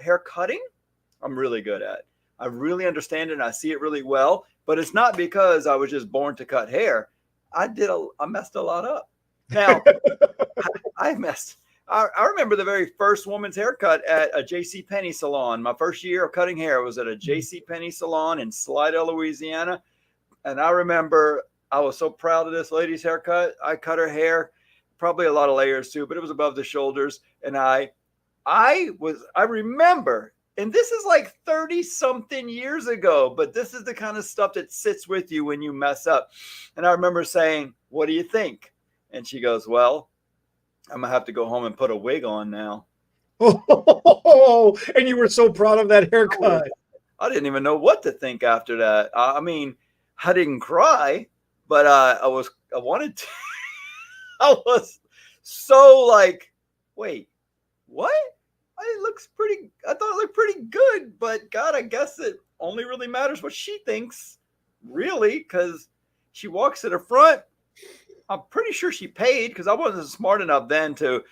hair cutting, I'm really good at. I really understand it and I see it really well, but it's not because I was just born to cut hair. I messed a lot up. Now, I remember the very first woman's haircut at a JCPenney salon. My first year of cutting hair was at a JCPenney salon in Slidell, Louisiana. And I remember I was so proud of this lady's haircut. I cut her hair, probably a lot of layers too, but it was above the shoulders. And I remember, and this is like 30 something years ago, but this is the kind of stuff that sits with you when you mess up. And I remember saying, "What do you think?" And she goes, "Well, I'm gonna have to go home and put a wig on now." Oh, and you were so proud of that haircut. I didn't even know what to think after that. I mean, I didn't cry, but I wanted to. I was so like, wait, what? I thought it looked pretty good, but God, I guess it only really matters what she thinks, really, because she walks to the front. I'm pretty sure she paid because I wasn't smart enough then to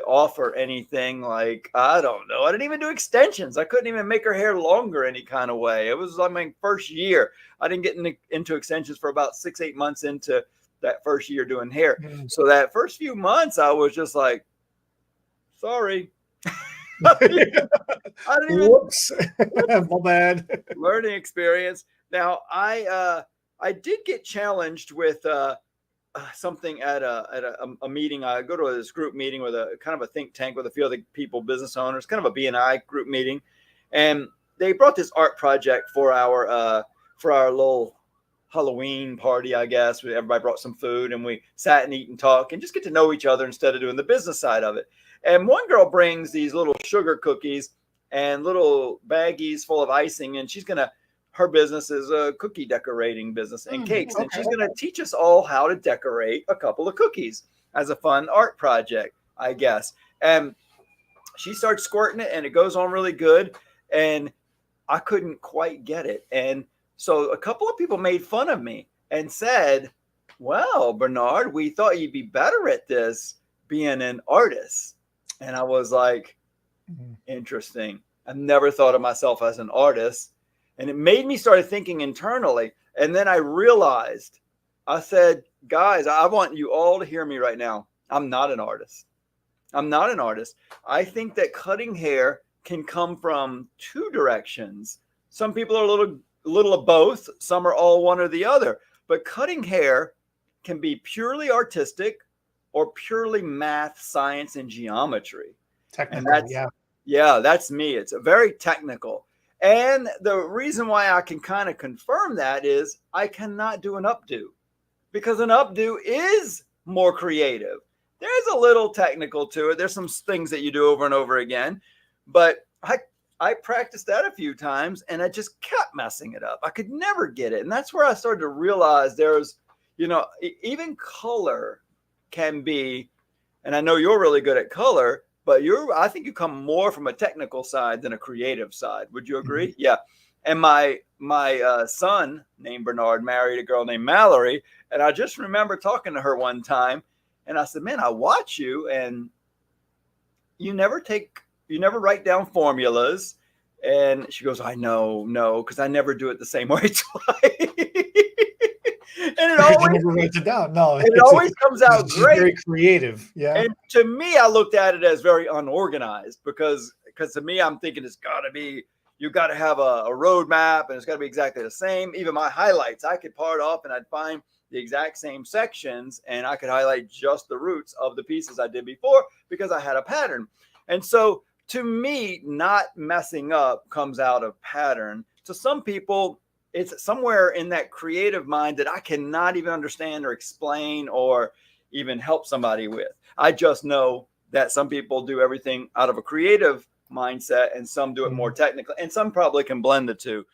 offer anything like, I don't know. I didn't even do extensions. I couldn't even make her hair longer any kind of way. It was like my first year. I didn't get into extensions for about 6-8 months into that first year doing hair. So that first few months, I was just like, sorry. I didn't even, whoops. My bad. Learning experience. Now, I did get challenged with something at a meeting. I go to this group meeting with a kind of a think tank with a few other people, business owners, kind of a B&I group meeting. And they brought this art project for our little Halloween party, I guess. Everybody brought some food and we sat and eat and talk and just get to know each other instead of doing the business side of it. And one girl brings these little sugar cookies and little baggies full of icing, and her business is a cookie decorating business and cakes. Okay. And she's going to teach us all how to decorate a couple of cookies as a fun art project, I guess. And she starts squirting it and it goes on really good. And I couldn't quite get it. And so a couple of people made fun of me and said, "Well, Bernard, we thought you'd be better at this being an artist." And I was like, interesting. I've never thought of myself as an artist. And it made me start thinking internally. And then I realized, I said, guys, I want you all to hear me right now. I'm not an artist. I'm not an artist. I think that cutting hair can come from two directions. Some people are a little of both. Some are all one or the other. But cutting hair can be purely artistic or purely math, science, and geometry. Technical, and that's me. It's a very technical. And the reason why I can kind of confirm that is I cannot do an updo, because an updo is more creative. There's a little technical to it. There's some things that you do over and over again, but I practiced that a few times and I just kept messing it up. I could never get it. And that's where I started to realize there's, even color can be, and I know you're really good at color, but I think you come more from a technical side than a creative side. Would you agree? Mm-hmm. Yeah. And my son named Bernard married a girl named Mallory. And I just remember talking to her one time and I said, "Man, I watch you and you never write down formulas." And she goes, no, because I never do it the same way twice. And it always never writes it down. No, it always comes out great. Very creative. Yeah. And to me, I looked at it as very unorganized because to me, I'm thinking you got to have a roadmap and it's got to be exactly the same. Even my highlights, I could part off and I'd find the exact same sections and I could highlight just the roots of the pieces I did before because I had a pattern. And so to me, not messing up comes out of pattern. To some people, it's somewhere in that creative mind that I cannot even understand or explain or even help somebody with. I just know that some people do everything out of a creative mindset and some do it more technical, and some probably can blend the two.